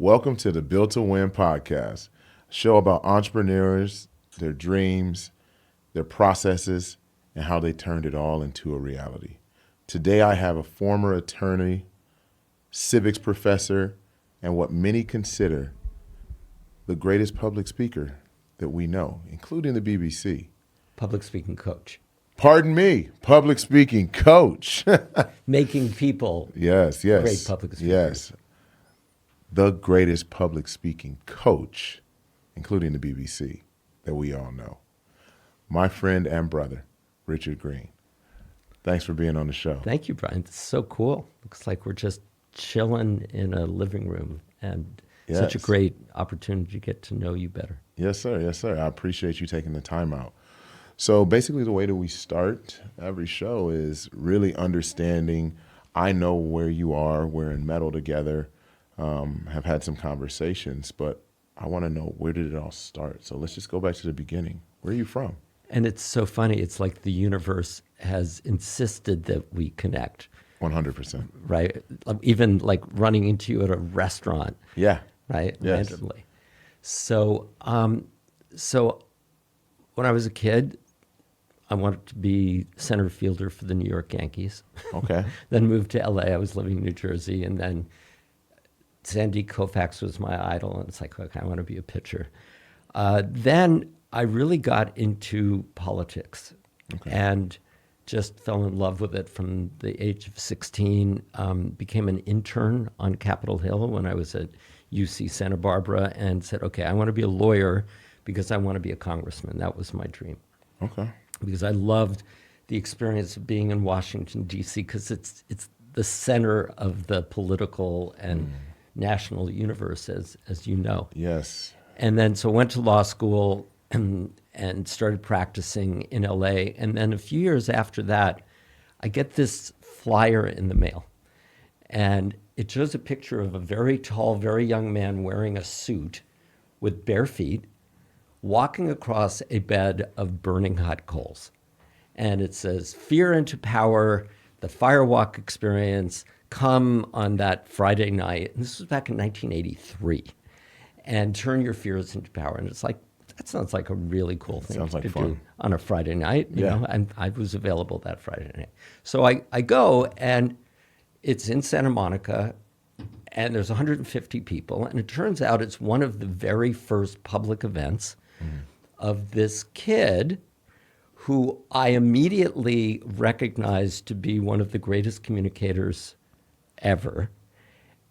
Welcome to the Built to Win podcast, a show about entrepreneurs, their dreams, their processes, and how they turned it all into a reality. Today I have a former attorney, civics professor, and what many consider the greatest public speaker that we know, including the BBC. Public speaking coach. Pardon me, public speaking coach. Making people Yes. great public speakers. Yes. The greatest public speaking coach, including the BBC, that we all know. My friend and brother, Richard Greene. Thanks for being on the show. Thank you, Brian. It's so cool. Looks like we're just chilling in a living room, and such a Yes. great opportunity to get to know you better. Yes, sir. Yes, sir. I appreciate you taking the time out. So basically the way that we start every show is really understanding, I know where you are, we're in metal together, have had some conversations, but I want to know, where did it all start? So let's just go back to the beginning. Where are you from? And it's so funny. It's like the universe has insisted that we connect, 100%. right? Even like running into you at a restaurant, Yeah. right? Yes. Randomly. So when I was a kid, I wanted to be center fielder for the New York Yankees. Okay. Then moved to LA. I was living in New Jersey, and then Sandy Koufax was my idol, and it's like, okay, I want to be a pitcher. Then I really got into politics and just fell in love with it from the age of 16. Became an intern on Capitol Hill when I was at UC Santa Barbara, and said, okay, I want to be a lawyer because I want to be a congressman. That was my dream. Okay. Because I loved the experience of being in Washington, D.C., because it's the center of the political and national universe, as you know. Yes. And then so went to law school and started practicing in L.A. And then a few years after that, I get this flyer in the mail. And it shows a picture of a very tall, very young man wearing a suit with bare feet, walking across a bed of burning hot coals. And it says, "Fear into power, the firewalk experience, come on that Friday night." And this was back in 1983. "And turn your fears into power." And it's like, that sounds like a really cool thing Sounds like to fun. do on a Friday night, you Yeah. know, and I was available that Friday night. So I go, and it's in Santa Monica, and there's 150 people. And it turns out it's one of the very first public events of this kid who I immediately recognized to be one of the greatest communicators ever.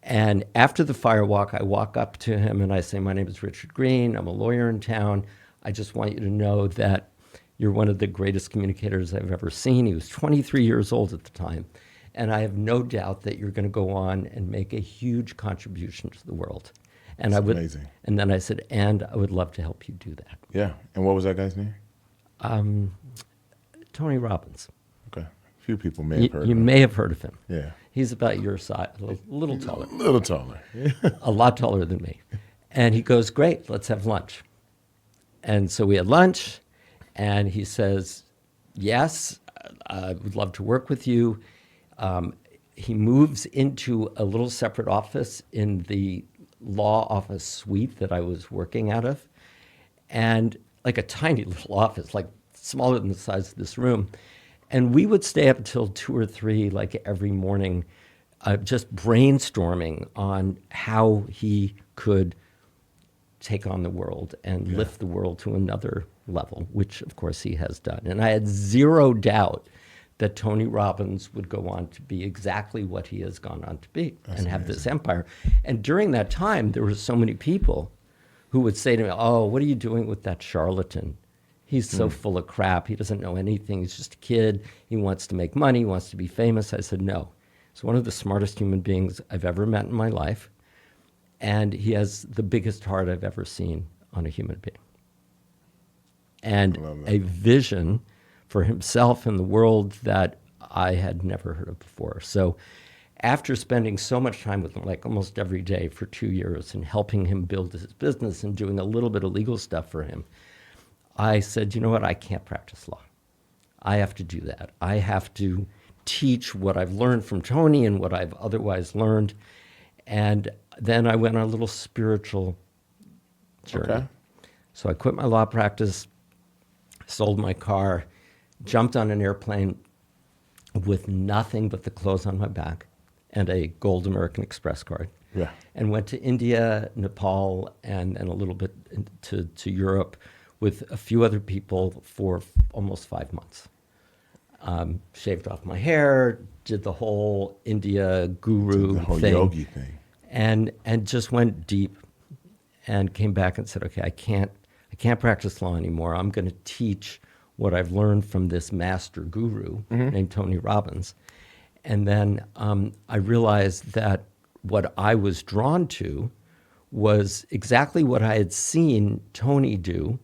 And after the firewalk, I walk up to him and I say, "My name is Richard Greene. I'm a lawyer in town. I just want you to know that you're one of the greatest communicators I've ever seen." He was 23 years old at the time. "And I have no doubt that you're going to go on and make a huge contribution to the world." And That's I would, amazing. And then I said, "And I would love to help you do that." Yeah. And what was that guy's name? Tony Robbins. Okay. A few people may have heard You of him. may have heard of him. Yeah. He's about your size, a little taller, A little taller. a lot taller than me. And he goes, "Great, let's have lunch." And so we had lunch, and he says, "Yes, I would love to work with you." He moves into a little separate office in the law office suite that I was working out of, and like a tiny little office, like smaller than the size of this room. And we would stay up until 2 or 3, like every morning, just brainstorming on how he could take on the world and lift the world to another level, which of course he has done. And I had zero doubt that Tony Robbins would go on to be exactly what he has gone on to be and have this empire. And during that time, there were so many people who would say to me, "Oh, what are you doing with that charlatan? He's so full of crap. He doesn't know anything. He's just a kid. He wants to make money. He wants to be famous." I said, "No. He's one of the smartest human beings I've ever met in my life. And he has the biggest heart I've ever seen on a human being. And a vision for himself and the world that I had never heard of before." So after spending so much time with him, like almost every day for 2 years, and helping him build his business and doing a little bit of legal stuff for him, I said, "You know what? I can't practice law. I have to do that. I have to teach what I've learned from Tony and what I've otherwise learned." And then I went on a little spiritual journey. Okay. So I quit my law practice, sold my car, jumped on an airplane with nothing but the clothes on my back and a gold American Express card. Yeah. And went to India, Nepal, and a little bit to Europe with a few other people for almost 5 months. Shaved off my hair, did the whole India guru The whole thing, yogi thing. and just went deep, and came back and said, okay, I can't practice law anymore. I'm going to teach what I've learned from this master guru named Tony Robbins. And then I realized that what I was drawn to was exactly what I had seen Tony do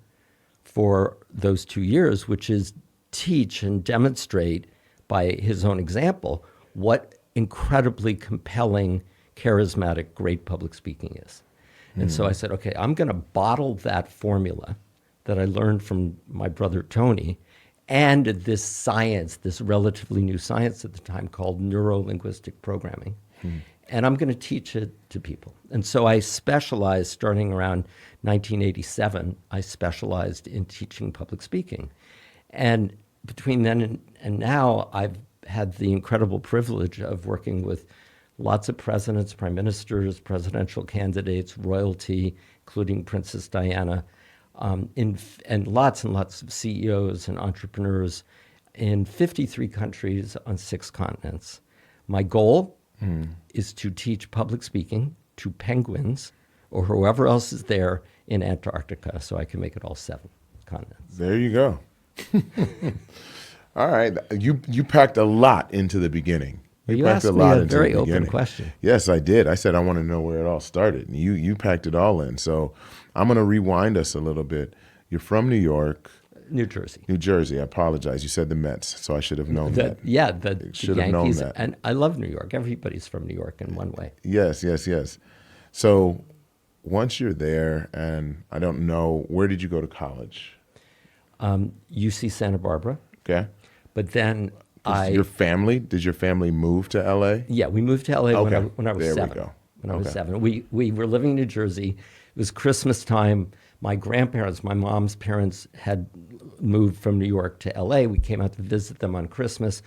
for those 2 years, which is teach and demonstrate by his own example what incredibly compelling, charismatic, great public speaking is. And so I said, okay, I'm going to bottle that formula that I learned from my brother Tony and this science, this relatively new science at the time called neuro-linguistic programming. And I'm going to teach it to people. And so I specialized, starting around 1987, I specialized in teaching public speaking. And between then and now, I've had the incredible privilege of working with lots of presidents, prime ministers, presidential candidates, royalty, including Princess Diana, and lots of CEOs and entrepreneurs in 53 countries on 6 continents. My goal is to teach public speaking to penguins or whoever else is there in Antarctica, so I can make it all 7 continents. There you go. All right. You packed a lot into the beginning. Well, you packed asked me a into very the open beginning. question. Yes, I did. I said I want to know where it all started. And you packed it all in. So I'm going to rewind us a little bit. You're from New York. New Jersey. New Jersey. I apologize. You said the Mets, so I should have known that. Yeah, the Should have known Yankees. that. And I love New York. Everybody's from New York in one way. Yes. So once you're there, and I don't know, where did you go to college? UC Santa Barbara. Okay. But then Did your family move to LA? Yeah, we moved to LA Okay. when I was There we 7. go. When I was Okay. 7. We were living in New Jersey. It was Christmas time. My grandparents, my mom's parents, had moved from New York to LA. We came out to visit them on Christmas.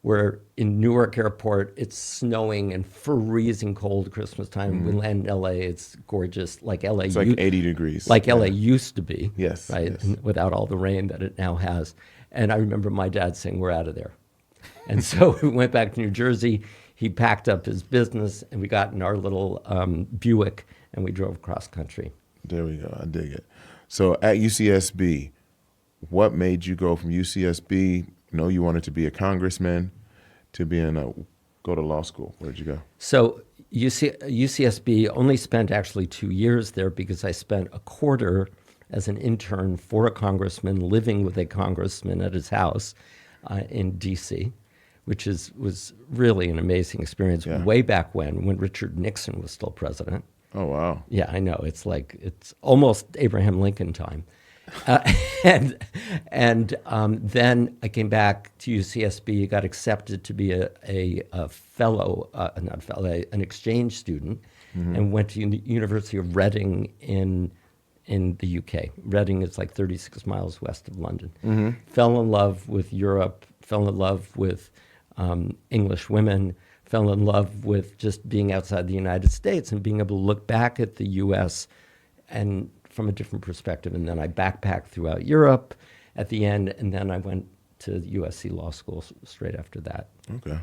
We're in Newark Airport. It's snowing and freezing cold Christmas time. We land in LA. It's gorgeous, like LA. It's like 80 degrees. Like LA used to be. Yes, Right. yes. Without all the rain that it now has. And I remember my dad saying, "We're out of there." And so we went back to New Jersey. He packed up his business, and we got in our little Buick, and we drove cross country. There we go. I dig it. So at UCSB, what made you go from UCSB? You wanted to be a congressman to go to law school. Where'd you go? So UCSB only spent actually 2 years there because I spent a quarter as an intern for a congressman, living with a congressman at his house in D.C., which was really an amazing experience. Yeah. Way back when Richard Nixon was still president. Oh, wow. Yeah, I know. It's almost Abraham Lincoln time. And then I came back to UCSB, got accepted to be a fellow, not a fellow, an exchange student, and went to the University of Reading in the UK. Reading is like 36 miles west of London. Fell in love with Europe, fell in love with English women, fell in love with just being outside the United States and being able to look back at the U.S. and from a different perspective. And then I backpacked throughout Europe at the end, and then I went to USC Law School straight after that. Okay.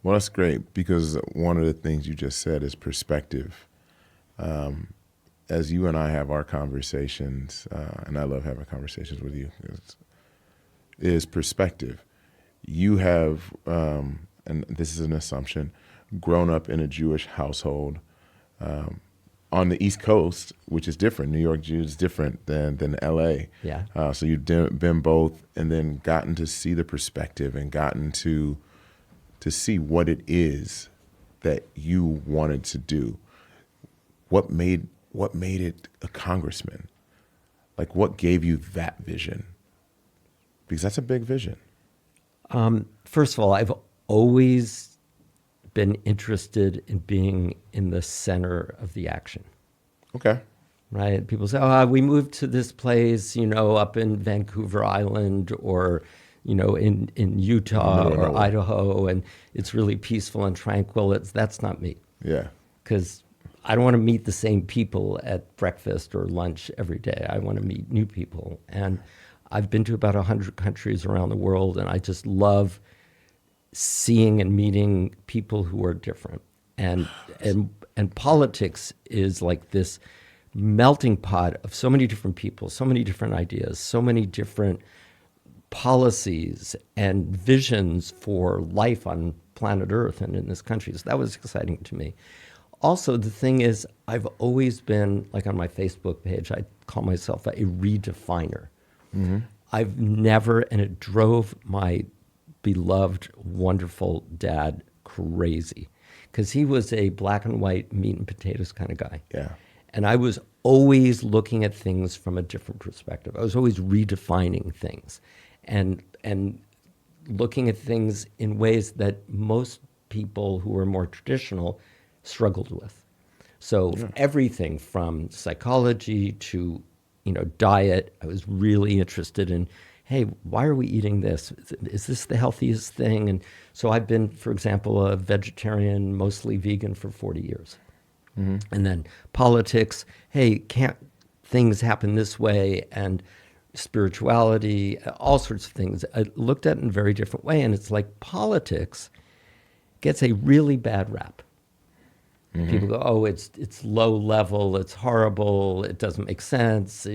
Well, that's great because one of the things you just said is perspective. As you and I have our conversations, and I love having conversations with you, is perspective. You have, and this is an assumption, grown up in a Jewish household on the East Coast, which is different. New York Jews is different than L.A. Yeah. So you've been both, and then gotten to see the perspective and gotten to see what it is that you wanted to do. What made it a congressman? Like, what gave you that vision? Because that's a big vision. First of all, I've always been interested in being in the center of the action. Okay. Right? People say, oh, we moved to this place, up in Vancouver Island or, in Utah middle of or nowhere. Idaho, and it's really peaceful and tranquil. That's not me. Yeah. Because I don't want to meet the same people at breakfast or lunch every day. I want to meet new people. And I've been to about 100 countries around the world, and I just love seeing and meeting people who are different. And politics is like this melting pot of so many different people, so many different ideas, so many different policies and visions for life on planet Earth and in this country. So that was exciting to me. Also, the thing is, I've always been, like on my Facebook page, I call myself a redefiner. Mm-hmm. I've never, and it drove my beloved, wonderful dad crazy, because he was a black and white meat and potatoes kind of guy. Yeah. And I was always looking at things from a different perspective. I was always redefining things and looking at things in ways that most people who are more traditional struggled with. So everything from psychology to, diet, I was really interested in, hey, why are we eating this? Is this the healthiest thing? And so I've been, for example, a vegetarian, mostly vegan for 40 years. Mm-hmm. And then politics, hey, can't things happen this way? And spirituality, all sorts of things. I looked at it in a very different way. And it's like politics gets a really bad rap. Mm-hmm. People go, oh, it's low level, it's horrible, it doesn't make sense,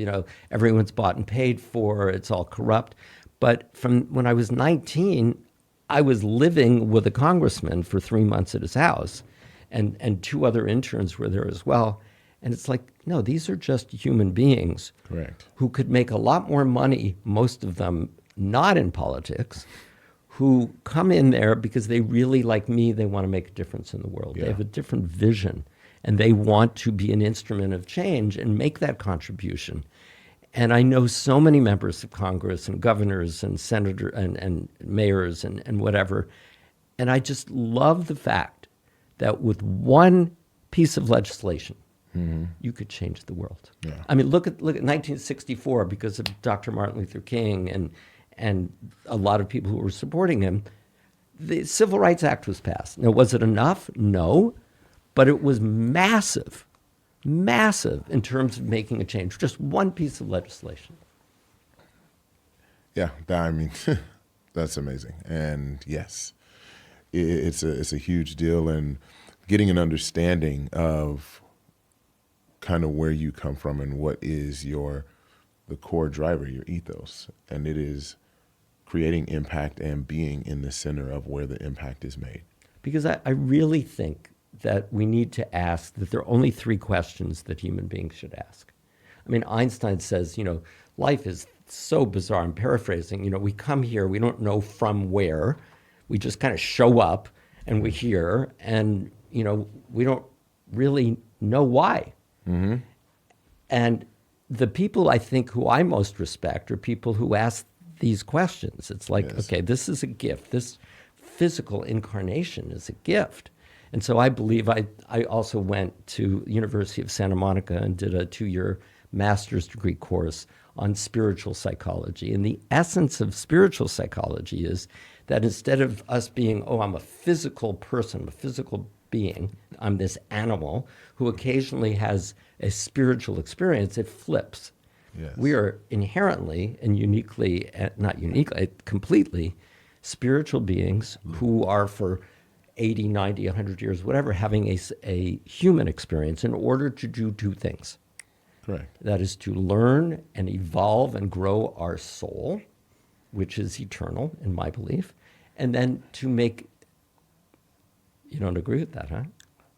everyone's bought and paid for, it's all corrupt. But from when I was 19, I was living with a congressman for 3 months at his house, and 2 other interns were there as well. And it's like, no, these are just human beings. Correct. Who could make a lot more money, most of them not in politics, who come in there because they really, like me, they want to make a difference in the world. Yeah. They have a different vision, and they want to be an instrument of change and make that contribution. And I know so many members of Congress and governors and senators and mayors and whatever, and I just love the fact that with one piece of legislation, mm-hmm. you could change the world. Yeah. I mean, look at 1964, because of Dr. Martin Luther King and a lot of people who were supporting him, the Civil Rights Act was passed. Now, was it enough? No, but it was massive in terms of making a change. Just one piece of legislation. Yeah, that's amazing. And yes, it's a huge deal, and getting an understanding of kind of where you come from and what is the core driver, your ethos, and it is creating impact and being in the center of where the impact is made. Because I really think that we need to ask that there are only 3 questions that human beings should ask. I mean, Einstein says, life is so bizarre. I'm paraphrasing. We come here, we don't know from where. We just kind of show up and we're here, and, we don't really know why. Mm-hmm. And the people I think who I most respect are people who ask these questions. It's like, yes. Okay, this is a gift. This physical incarnation is a gift. And so I believe I also went to University of Santa Monica and did a 2-year master's degree course on spiritual psychology. And the essence of spiritual psychology is that instead of us being, oh, I'm a physical person, I'm a physical being, I'm this animal who occasionally has a spiritual experience, it flips. Yes. We are inherently and uniquely, not uniquely, completely spiritual beings who are for 80, 90, 100 years, whatever, having a human experience in order to do 2 things. Correct. That is to learn and evolve and grow our soul, which is eternal in my belief, and then to make, you don't agree with that, huh?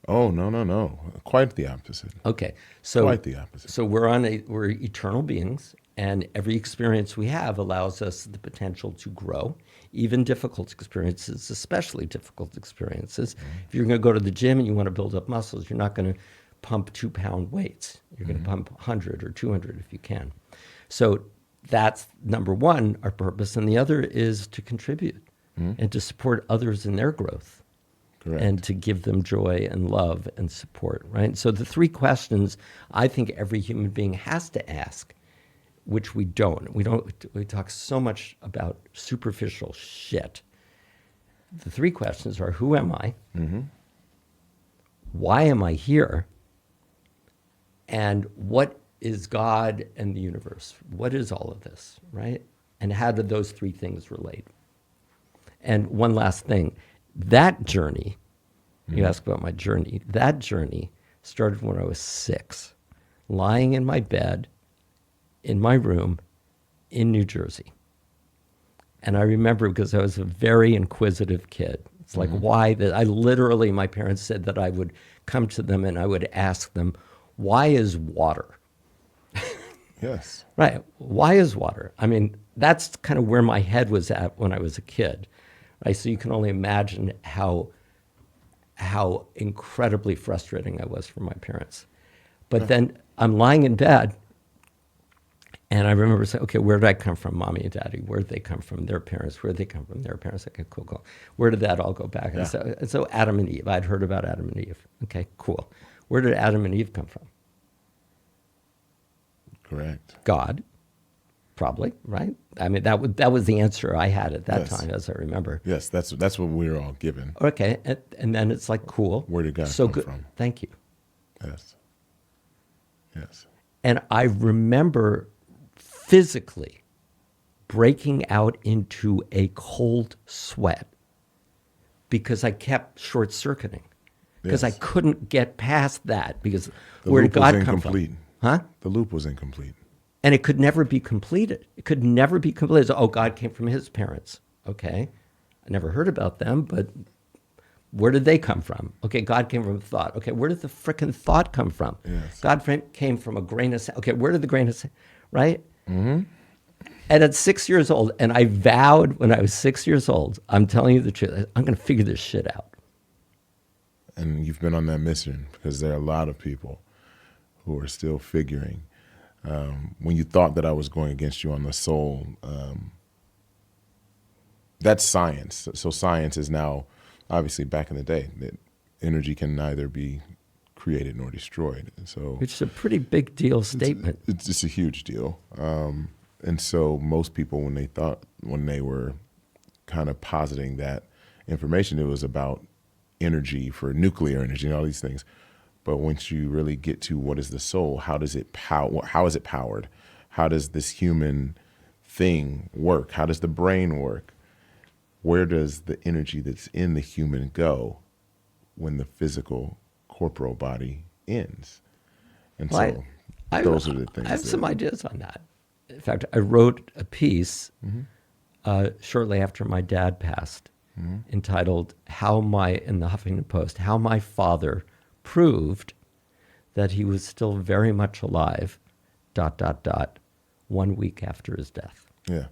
Oh, no. Quite the opposite. Okay. So quite the opposite. So we're eternal beings, and every experience we have allows us the potential to grow, even difficult experiences, especially difficult experiences. Mm-hmm. If you're going to go to the gym and you want to build up muscles, you're not going to pump 2-pound weights. You're going to pump 100 or 200 if you can. So that's number one, our purpose, and the other is to contribute and to support others in their growth. Correct. and to give them joy and love and support, right? So the three questions I think every human being has to ask, which we don't. We talk so much about superficial shit. The three questions are, who am I? Why am I here? And what is God and the universe? What is all of this, right? And how do those three things relate? And one last thing, that journey, you ask about my journey, that journey started when I was 6, lying in my bed in my room in New Jersey. And I remember because I was a very inquisitive kid. It's like, why that? I literally, my parents said that I would come to them and I would ask them, why is water? Yes. Right. Why is water? I mean, that's kind of where my head was at when I was a kid. Right. So you can only imagine how incredibly frustrating I was for my parents. But then I'm lying in bed, and I remember saying, okay, where did I come from, mommy and daddy? Where did they come from? Their parents. Where did they come from? Their parents. Okay, cool. Where did that all go back? Yeah. And so Adam and Eve, I'd heard about Adam and Eve. Okay, cool. Where did Adam and Eve come from? Correct. God, probably, right? I mean, that was the answer I had at that Yes. time, as I remember. Yes, that's what we were all given. Okay, and then it's like, cool. Where did God so come good. from? Thank you. Yes. Yes. And I remember physically breaking out into a cold sweat because I kept short-circuiting. Because Yes. I couldn't get past that. Because The where loop did was God come from? incomplete. Huh? The loop was incomplete. And it could never be completed. It could never be completed. So, oh, God came from his parents. Okay. I never heard about them, but where did they come from? Okay, God came from thought. Okay, where did the frickin' thought come from? Yes. God came from a grain of sand. Okay, where did the grain of sand, right? Mm-hmm. And at 6 years old, and I vowed when I was 6 years old, I'm telling you the truth, I'm going to figure this shit out. And you've been on that mission because there are a lot of people who are still figuring. When you thought that I was going against you on the soul, that's science. So science is now, obviously back in the day, that energy can neither be created nor destroyed. So Which is a pretty big deal statement. it's just a huge deal. And so most people, when they were kind of positing that information, it was about energy for nuclear energy and all these things. But once you really get to what is the soul, how is it powered? How does this human thing work? How does the brain work? Where does the energy that's in the human go when the physical corporal body ends? And Well, so those are the things. I have that- some ideas on that. In fact, I wrote a piece shortly after my dad passed entitled in the Huffington Post, How My Father Proved That He Was Still Very Much Alive, ... 1 week after his death. Yeah.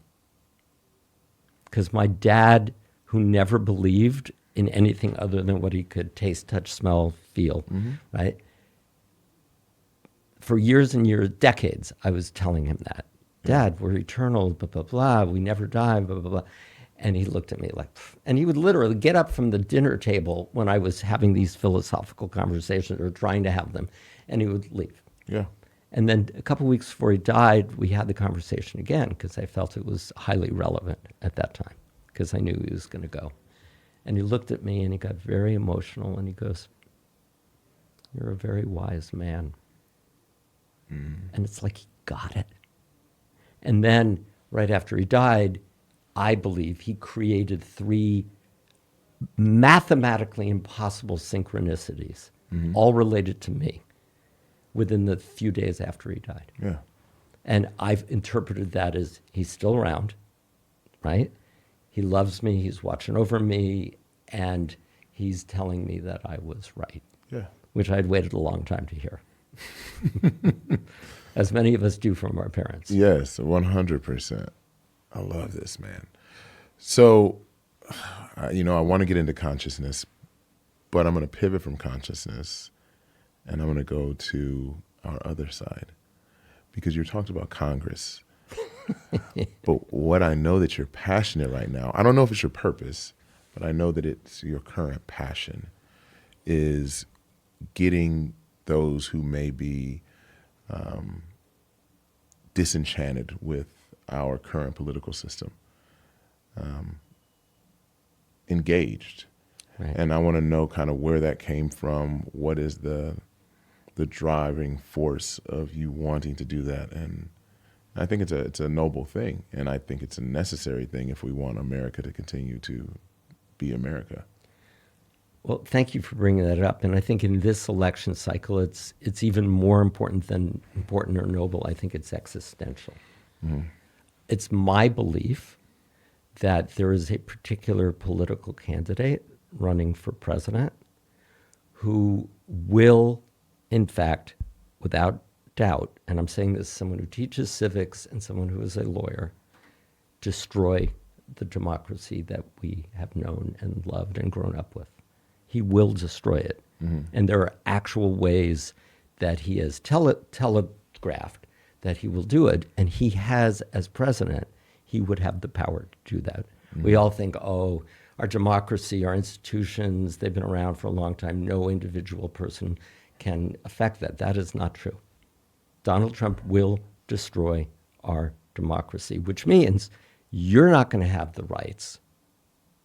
Because my dad, who never believed in anything other than what he could taste, touch, smell, feel, right? For years and years, decades, I was telling him that. Dad, we're eternal, blah, blah, blah. We never die, blah, blah, blah. And he looked at me like, pff. And he would literally get up from the dinner table when I was having these philosophical conversations or trying to have them, and he would leave. Yeah. And then a couple of weeks before he died, we had the conversation again because I felt it was highly relevant at that time because I knew he was going to go. And he looked at me and he got very emotional and he goes, "You're a very wise man." And it's like he got it. And then right after he died, I believe he created 3 mathematically impossible synchronicities, all related to me, within the few days after he died. Yeah. And I've interpreted that as he's still around, right? He loves me, he's watching over me, and he's telling me that I was right, Yeah. which I'd waited a long time to hear. As many of us do from our parents. Yes, 100%. I love this, man. So, I want to get into consciousness, but I'm going to pivot from consciousness and I'm going to go to our other side because you talked about Congress. But what I know that you're passionate right now, I don't know if it's your purpose, but I know that it's your current passion is getting those who may be disenchanted with our current political system engaged. Right. And I want to know kind of where that came from. What is the driving force of you wanting to do that? And I think it's a noble thing, and I think it's a necessary thing if we want America to continue to be America. Well, thank you for bringing that up. And I think in this election cycle, it's even more important than important or noble. I think it's existential. Mm-hmm. It's my belief that there is a particular political candidate running for president who will, in fact, without doubt, and I'm saying this as someone who teaches civics and someone who is a lawyer, destroy the democracy that we have known and loved and grown up with. He will destroy it. Mm-hmm. And there are actual ways that he has telegraphed that he will do it. And he has, as president, he would have the power to do that. Mm-hmm. We all think, oh, our democracy, our institutions, they've been around for a long time. No individual person can affect that. That is not true. Donald Trump will destroy our democracy, which means you're not going to have the rights.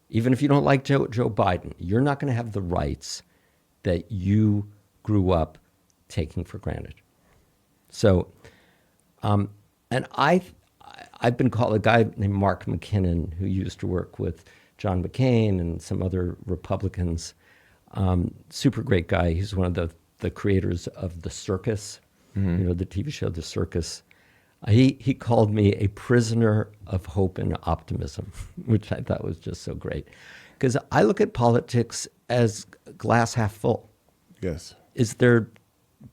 Even if you don't like Joe Biden, you're not going to have the rights that you grew up taking for granted. So, and I've been called, a guy named Mark McKinnon, who used to work with John McCain and some other Republicans, super great guy. He's one of the creators of The Circus, Mm-hmm. the TV show The Circus. He called me a prisoner of hope and optimism, which I thought was just so great. Because I look at politics as glass half full. Yes. Is there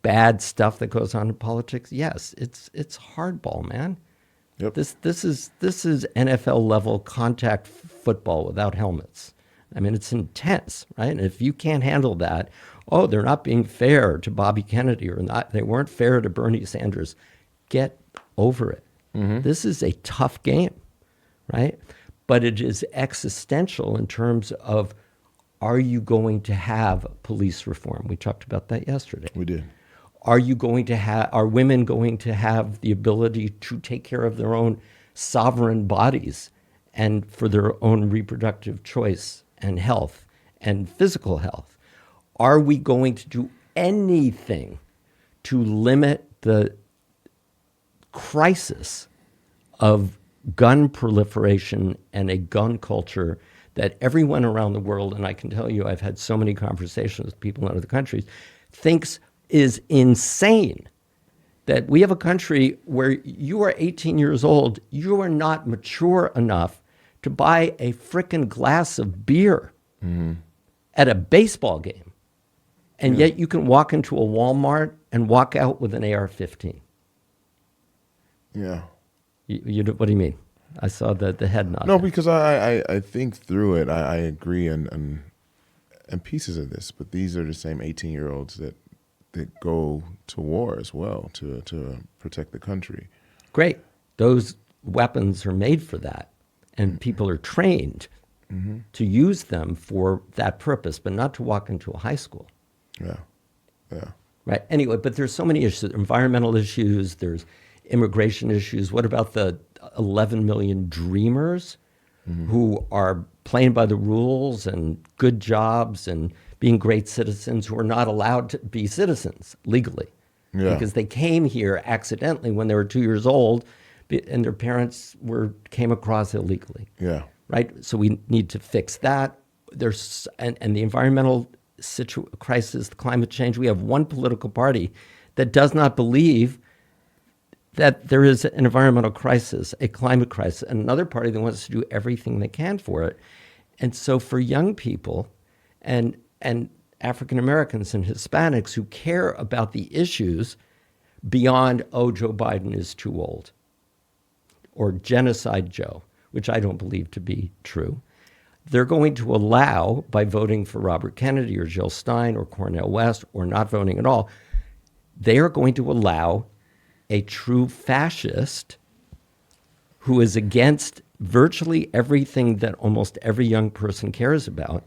bad stuff that goes on in politics? Yes. It's hardball, man. Yep. This is NFL level contact football without helmets. I mean, it's intense, right? And if you can't handle that, oh, they're not being fair to Bobby Kennedy, or not, they weren't fair to Bernie Sanders. Get over it. Mm-hmm. This is a tough game, right? But it is existential in terms of, are you going to have police reform? We talked about that yesterday. We did. Are women going to have the ability to take care of their own sovereign bodies and for their own reproductive choice and health and physical health? Are we going to do anything to limit the crisis of gun proliferation and a gun culture that everyone around the world, and I can tell you I've had so many conversations with people in other countries, thinks is insane? That we have a country where you are 18 years old, you are not mature enough to buy a frickin' glass of beer at a baseball game. And yet you can walk into a Walmart and walk out with an AR-15. Yeah. What do you mean? I saw the head nod. No, because I think through it, I agree and pieces of this, but these are the same 18-year-olds that go to war as well to protect the country. Great. Those weapons are made for that, and people are trained to use them for that purpose, but not to walk into a high school. Yeah. Right. Anyway, but there's so many issues, environmental issues, there's immigration issues. What about the 11 million dreamers who are playing by the rules and good jobs and being great citizens who are not allowed to be citizens legally? Yeah. Because they came here accidentally when they were 2 years old and their parents came across illegally. Yeah. Right? So we need to fix that. There's and the environmental crisis, the climate change. We have one political party that does not believe that there is an environmental crisis, a climate crisis, and another party that wants to do everything they can for it. And so for young people and African Americans and Hispanics who care about the issues beyond, oh, Joe Biden is too old, or Genocide Joe, which I don't believe to be true, they're going to allow, by voting for Robert Kennedy or Jill Stein or Cornel West or not voting at all, they are going to allow a true fascist who is against virtually everything that almost every young person cares about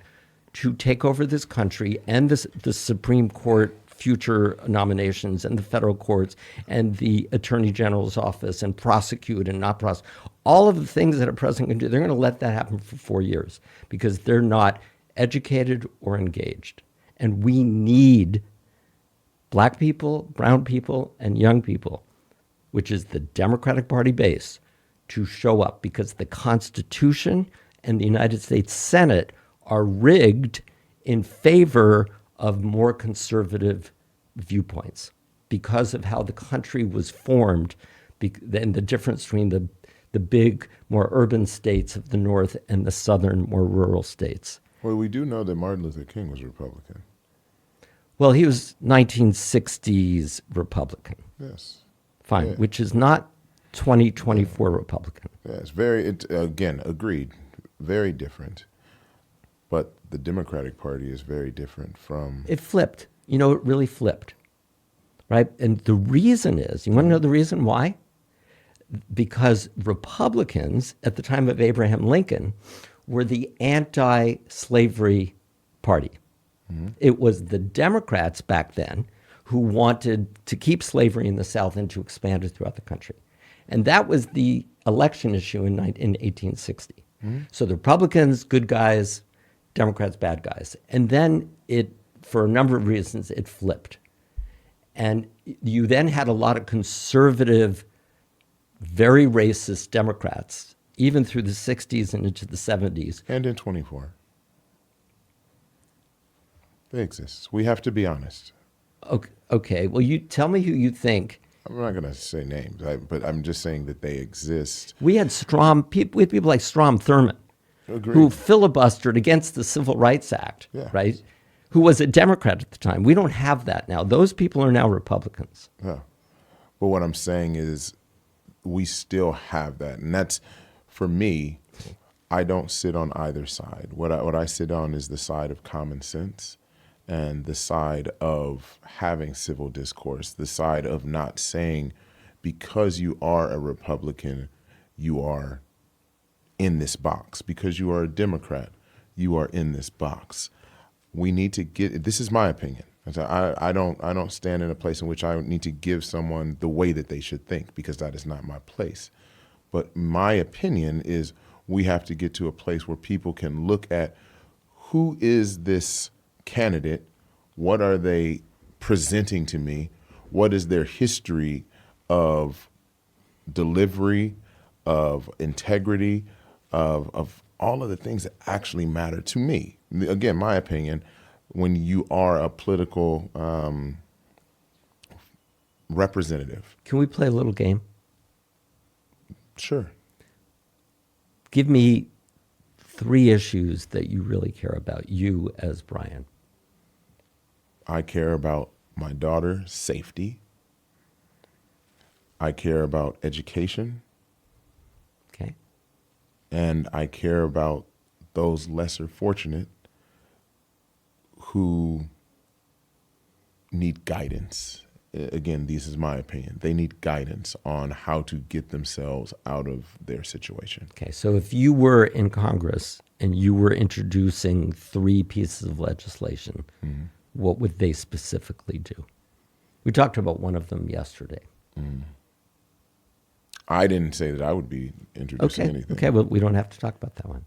to take over this country and the Supreme Court future nominations and the federal courts and the Attorney General's office and prosecute and not prosecute. All of the things that a president can do, they're going to let that happen for 4 years because they're not educated or engaged. And we need black people, brown people, and young people, which is the Democratic Party base, to show up because the Constitution and the United States Senate are rigged in favor of more conservative viewpoints because of how the country was formed and the difference between the big, more urban states of the North and the southern, more rural states. Well, we do know that Martin Luther King was Republican. Well, he was 1960s Republican. Yes. Fine, Yeah. which is not 2024 Republican. Yeah, again, agreed, very different. But the Democratic Party is very different from... It flipped. You know, it really flipped, right? And the reason is, you want to know the reason why? Because Republicans at the time of Abraham Lincoln were the anti-slavery party. Mm-hmm. It was the Democrats back then who wanted to keep slavery in the South and to expand it throughout the country. And that was the election issue in 1860. Mm-hmm. So the Republicans, good guys, Democrats, bad guys. And then for a number of reasons, it flipped. And you then had a lot of conservative, very racist Democrats, even through the 60s and into the 70s. And in 24. They exist. We have to be honest. Okay. Well, you tell me who you think. I'm not going to say names, but I'm just saying that they exist. We had people like Strom Thurmond, Agreed. who filibustered against the Civil Rights Act, Yeah. right? Who was a Democrat at the time. We don't have that now. Those people are now Republicans. Yeah. But what I'm saying is we still have that. And that's, for me, I don't sit on either side. What I sit on is the side of common sense and the side of having civil discourse, the side of not saying because you are a Republican, you are in this box. Because you are a Democrat, you are in this box. We need to this is my opinion. I don't stand in a place in which I need to give someone the way that they should think because that is not my place. But my opinion is we have to get to a place where people can look at who is this candidate, what are they presenting to me, what is their history of delivery, of integrity, of all of the things that actually matter to me. Again, my opinion, when you are a political representative. Can we play a little game? Sure. Give me 3 issues that you really care about, you as Brian. I care about my daughter's safety. I care about education. Okay. And I care about those lesser fortunate who need guidance. Again, this is my opinion. They need guidance on how to get themselves out of their situation. Okay, so if you were in Congress and you were introducing 3 pieces of legislation, mm-hmm. what would they specifically do? We talked about one of them yesterday. Mm. I didn't say that I would be introducing anything. Okay, well, we don't have to talk about that one.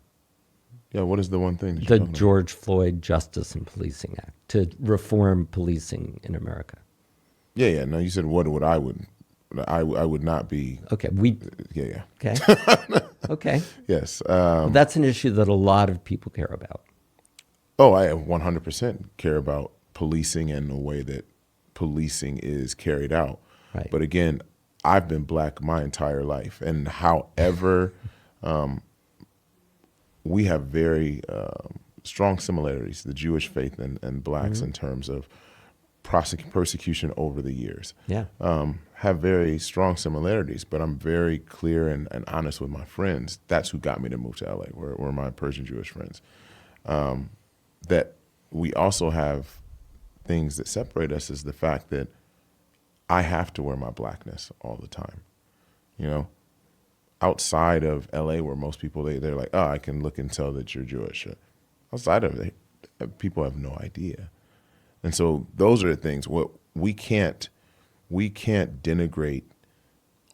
Yeah, what is the one thing that the you're talking George Floyd Justice and Policing Act, to reform policing in America. Yeah. No, you said what would I would. I would not be. Okay, Yeah. Okay. Okay. Yes. Well, that's an issue that a lot of people care about. Oh, I 100% care about policing and the way that policing is carried out. Right. But again, I've been black my entire life, and however, we have very strong similarities, the Jewish faith and blacks, mm-hmm. in terms of persecution over the years. Yeah. Have very strong similarities, but I'm very clear and honest with my friends. That's who got me to move to LA, were my Persian Jewish friends. That we also have things that separate us is the fact that I have to wear my blackness all the time. You know, outside of LA, where most people they're like, oh, I can look and tell that you're Jewish. Outside of it, people have no idea. And so those are the things. What we can't denigrate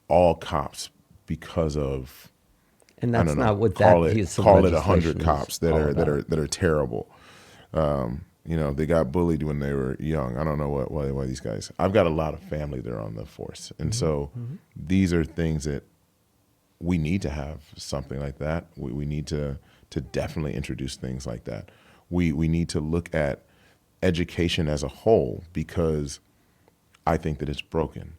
all cops because of, And I that's don't know, not what call that it piece of 100 legislation cops is that all are about. that are terrible. They got bullied when they were young. I don't know why these guys. I've got a lot of family that are on the force, and so these are things that we need to have something like that. We need to definitely introduce things like that. We need to look at education as a whole, because I think that it's broken.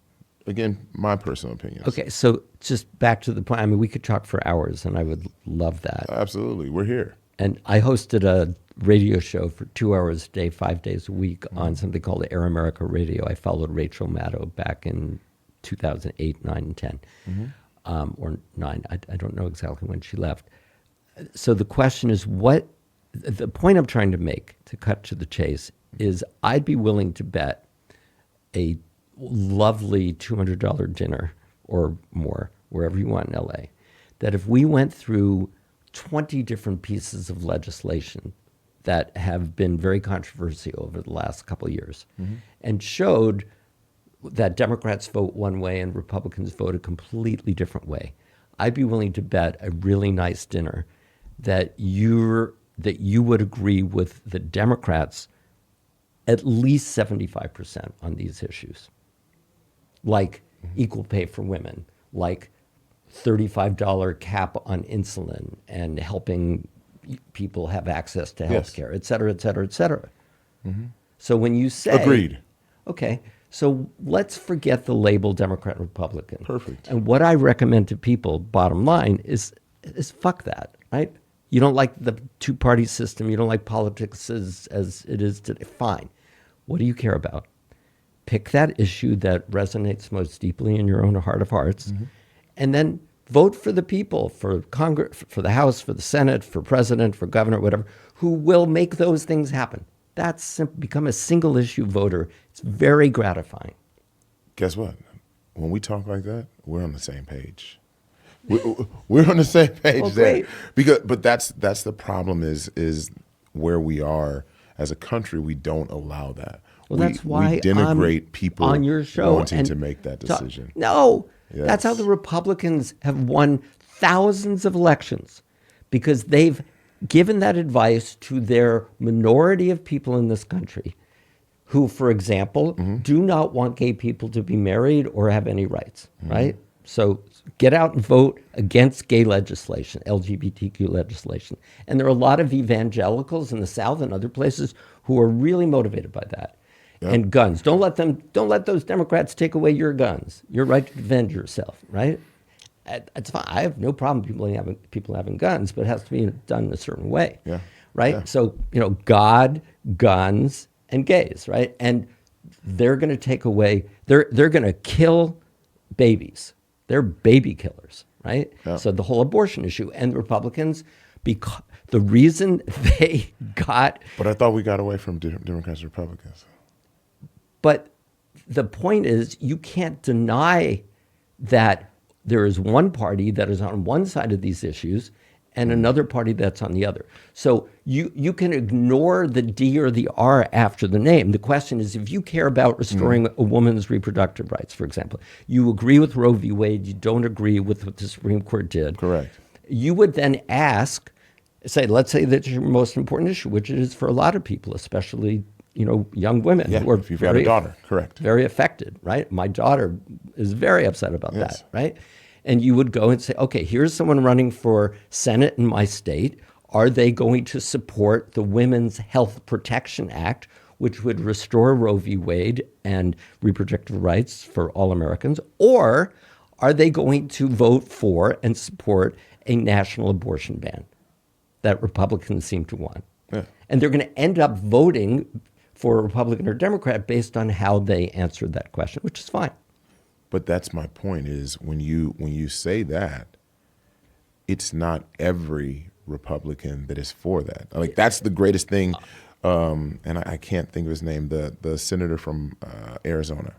Again, my personal opinion. Okay, so just back to the point. I mean, we could talk for hours, and I would love that. Absolutely, we're here. And I hosted a radio show for 2 hours a day, 5 days a week on something called Air America Radio. I followed Rachel Maddow back in 2008, 9, and 10, or 9. I don't know exactly when she left. So the question is, the point I'm trying to make, to cut to the chase, is I'd be willing to bet a lovely $200 dinner or more, wherever you want in LA, that if we went through 20 different pieces of legislation that have been very controversial over the last couple of years and showed that Democrats vote one way and Republicans vote a completely different way, I'd be willing to bet a really nice dinner that you would agree with the Democrats at least 75% on these issues, like equal pay for women, like $35 cap on insulin and helping people have access to health care, et cetera, et cetera, et cetera. So when you say... Agreed. Okay, so let's forget the label Democrat and Republican. Perfect. And what I recommend to people, bottom line, is fuck that, right? You don't like the two-party system, you don't like politics as it is today, fine. What do you care about? Pick that issue that resonates most deeply in your own heart of hearts, and then vote for the people, for Congress, for the House, for the Senate, for president, for governor, whatever, who will make those things happen. That's simple. Become a single issue voter. It's very gratifying. Guess what? When we talk like that, we're on the same page. We're on the same page there. Great. But that's the problem is where we are as a country. We don't allow that. Well, that's why we denigrate people on your show wanting and to make that decision. No, Yes. That's how the Republicans have won thousands of elections, because they've given that advice to their minority of people in this country who, for example, do not want gay people to be married or have any rights, right? So get out and vote against gay legislation, LGBTQ legislation. And there are a lot of evangelicals in the South and other places who are really motivated by that. Yep. And guns. Don't let those Democrats take away your guns. Your right to defend yourself, right? It's fine. I have no problem people having guns, but it has to be done in a certain way, right? Yeah. So, God, guns, and gays, right? And they're going to take away, they're going to kill babies. They're baby killers, right? Yeah. So the whole abortion issue, and the Republicans, because the reason they got... But I thought we got away from Democrats and Republicans. But the point is, you can't deny that there is one party that is on one side of these issues and another party that's on the other. So you can ignore the D or the R after the name. The question is, if you care about restoring a woman's reproductive rights, for example, you agree with Roe v. Wade, you don't agree with what the Supreme Court did. Correct. You would then let's say that's your most important issue, which it is for a lot of people, especially young women who are if you've got a daughter, correct. Very affected, right? My daughter is very upset about that, right? And you would go and say, okay, here's someone running for Senate in my state. Are they going to support the Women's Health Protection Act, which would restore Roe v. Wade and reproductive rights for all Americans? Or are they going to vote for and support a national abortion ban that Republicans seem to want? Yeah. And they're going to end up voting for a Republican or Democrat based on how they answered that question, which is fine. But that's my point, is when you say that, it's not every Republican that is for that. Like, that's the greatest thing. And I can't think of his name, the senator from Arizona.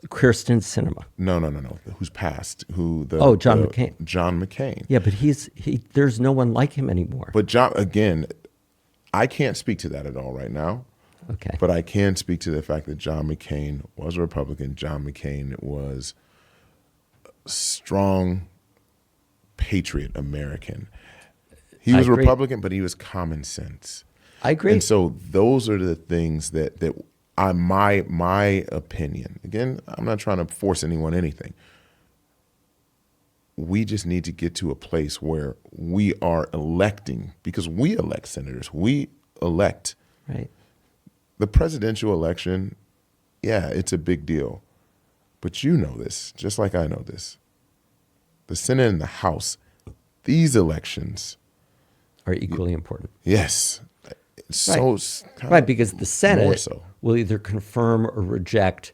Kirsten Sinema. No. Who's passed? John McCain. John McCain. Yeah, but there's no one like him anymore. But John, again, I can't speak to that at all right now. Okay. But I can speak to the fact that John McCain was a Republican. John McCain was a strong patriot American. He was a Republican, but he was common sense. I agree. And so those are the things that my opinion. Again, I'm not trying to force anyone anything. We just need to get to a place where we are electing, because we elect senators. We elect. Right. The presidential election, yeah, it's a big deal. But you know this, just like I know this. The Senate and the House, these elections are equally important. Yes. Right, because the Senate so. will either confirm or reject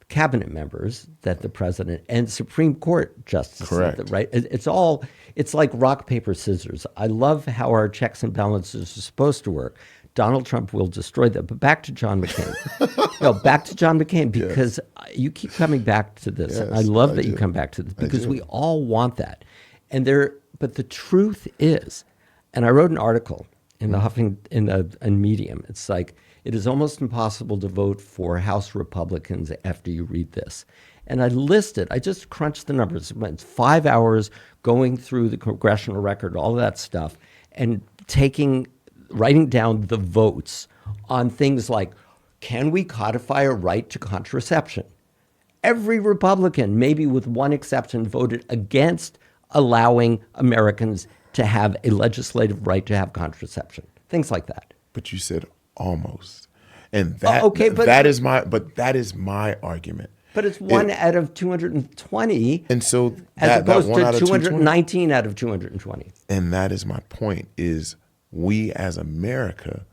cabinet members that the president and Supreme Court justices. Correct. Right? It's like rock, paper, scissors. I love how our checks and balances are supposed to work. Donald Trump will destroy that. But back to John McCain. Back to John McCain, because you keep coming back to this. Yes, I love that do. you come back to this, because we all want that. But the truth is, and I wrote an article in the Medium. It's like, it is almost impossible to vote for House Republicans after you read this. And I just crunched the numbers. It's 5 hours going through the congressional record, all that stuff, and writing down the votes on things like, can we codify a right to contraception? Every Republican, maybe with one exception, voted against allowing Americans to have a legislative right to have contraception. Things like that. But you said almost. And that that is my argument. But it's one out of 220. And so as opposed that one to 219 out of 220. And that is my point, is we as America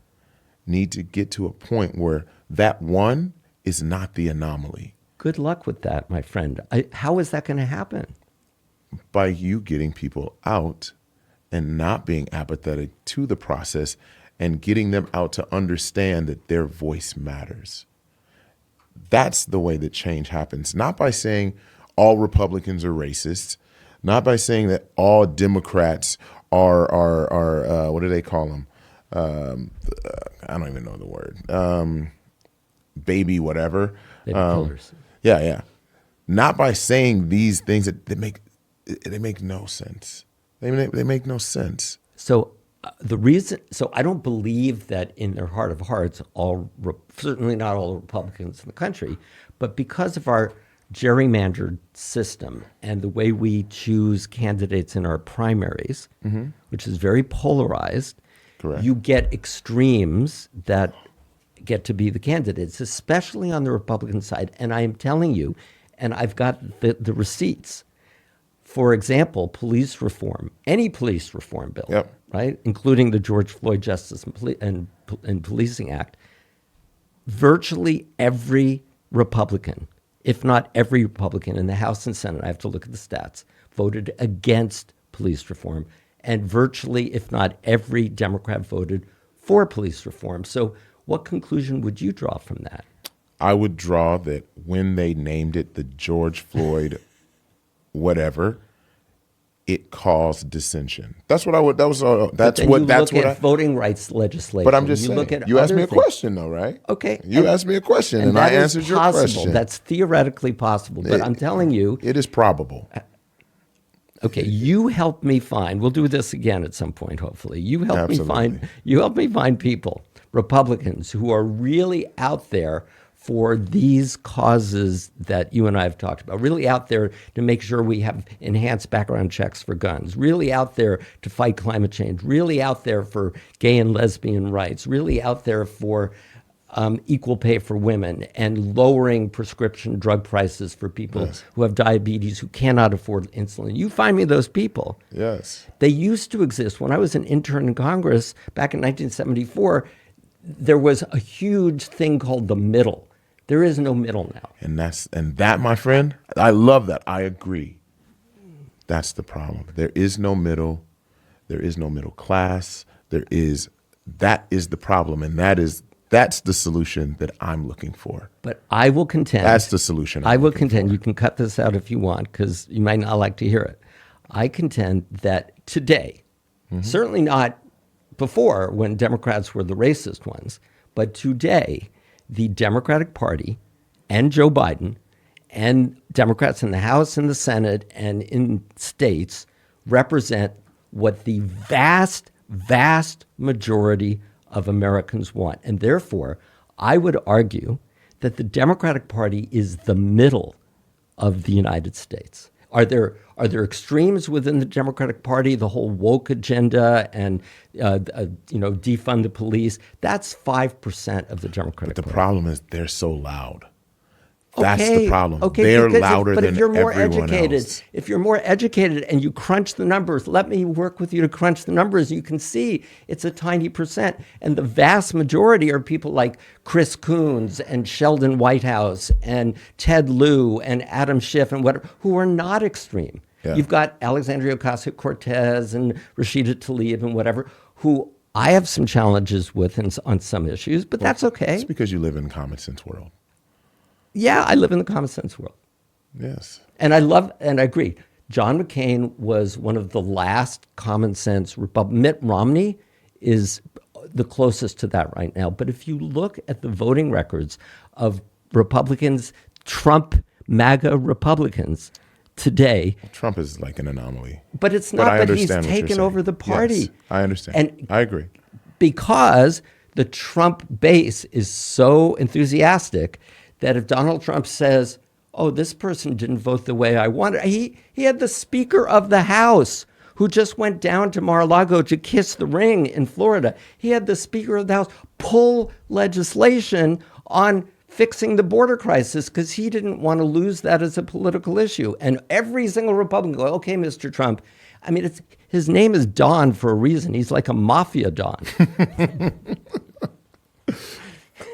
need to get to a point where that one is not the anomaly. Good luck with that, my friend. How is that going to happen? By you getting people out and not being apathetic to the process and getting them out to understand that their voice matters. That's the way that change happens. Not by saying all Republicans are racists, not by saying that all Democrats are what do they call them? I don't even know the word. Baby whatever. Baby killers. Yeah. Not by saying these things that make no sense. They make no sense. So I don't believe that in their heart of hearts, certainly not all Republicans in the country, but because of our gerrymandered system and the way we choose candidates in our primaries, which is very polarized, correct, you get extremes that get to be the candidates, especially on the Republican side. And I am telling you, and I've got the receipts. For example, police reform, any police reform bill, right, including the George Floyd Justice and Policing Act, virtually every Republican, if not every Republican in the House and Senate, I have to look at the stats, voted against police reform, and virtually, if not every Democrat voted for police reform. So what conclusion would you draw from that? I would draw that when they named it the George Floyd whatever, it caused dissension. That's what I would. That's what voting rights legislation. But I'm just saying. You asked me a question, though, right? Okay. You asked me a question, and I answered your question. That's theoretically possible, but I'm telling you, it is probable. Okay, you help me find. We'll do this again at some point, hopefully. You help me find people, Republicans, who are really out there for these causes that you and I have talked about, really out there to make sure we have enhanced background checks for guns, really out there to fight climate change, really out there for gay and lesbian rights, really out there for equal pay for women and lowering prescription drug prices for people who have diabetes, who cannot afford insulin. You find me those people. Yes. They used to exist. When I was an intern in Congress back in 1974, there was a huge thing called the middle. There is no middle now. And that, my friend, I love that. I agree. That's the problem. There is no middle. There is no middle class. That is the problem. And that is That's the solution that I'm looking for. But I will contend. That's the solution. I will contend. You can cut this out if you want, because you might not like to hear it. I contend that today, certainly not before when Democrats were the racist ones, but today, the Democratic Party and Joe Biden and Democrats in the House and the Senate and in states represent what the vast, vast majority of Americans want. And therefore, I would argue that the Democratic Party is the middle of the United States. Are there extremes within the Democratic Party, the whole woke agenda and defund the police? That's 5% of the Democratic Party. The problem is they're so loud. That's the problem. Okay, they're louder but than if you're more everyone educated, else. if you're more educated and you crunch the numbers, let me work with you to crunch the numbers. You can see it's a tiny percent, and the vast majority are people like Chris Coons and Sheldon Whitehouse and Ted Lieu and Adam Schiff and whatever, who are not extreme. Yeah. You've got Alexandria Ocasio-Cortez and Rashida Tlaib and whatever, who I have some challenges with on some issues, but that's okay. It's because you live in a common sense world. Yeah, I live in the common sense world. Yes. And I agree. John McCain was one of the last common sense Republicans. Mitt Romney is the closest to that right now. But if you look at the voting records of Republicans, Trump, MAGA Republicans today. Trump is like an anomaly. But it's not that he's taken over the party. Yes, I understand. And I agree. Because the Trump base is so enthusiastic that if Donald Trump says, oh, this person didn't vote the way I wanted, he had the Speaker of the House who just went down to Mar-a-Lago to kiss the ring in Florida. He had the Speaker of the House pull legislation on fixing the border crisis because he didn't want to lose that as a political issue. And every single Republican go, okay, Mr. Trump. I mean, his name is Don for a reason. He's like a mafia Don.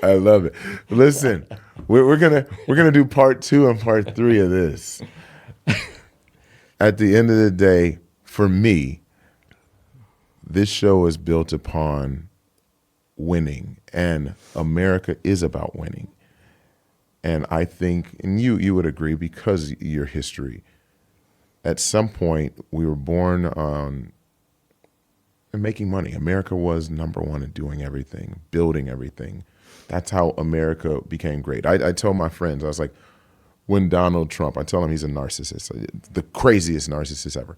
I love it. Listen, we're gonna do part 2 and part 3 of this. At the end of the day, for me, this show is built upon winning, and America is about winning. And I think, and you would agree because of your history, at some point we were born on making money. America was number one in doing everything, building everything. That's how America became great. I told my friends, I was like, when Donald Trump, I tell him he's a narcissist, the craziest narcissist ever.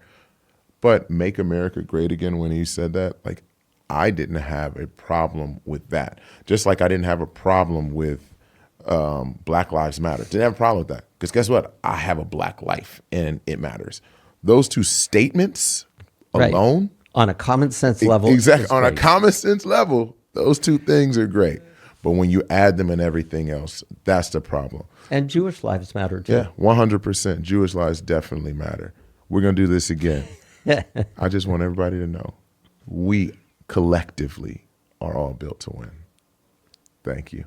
But make America great again, when he said that, like, I didn't have a problem with that. Just like I didn't have a problem with Black Lives Matter. Didn't have a problem with that. Because guess what? I have a black life and it matters. Those two statements alone. Right. On a common sense level. Exactly. On a common sense level, those two things are great. But when you add them in everything else, that's the problem. And Jewish lives matter too. Yeah, 100%. Jewish lives definitely matter. We're going to do this again. I just want everybody to know we collectively are all built to win. Thank you.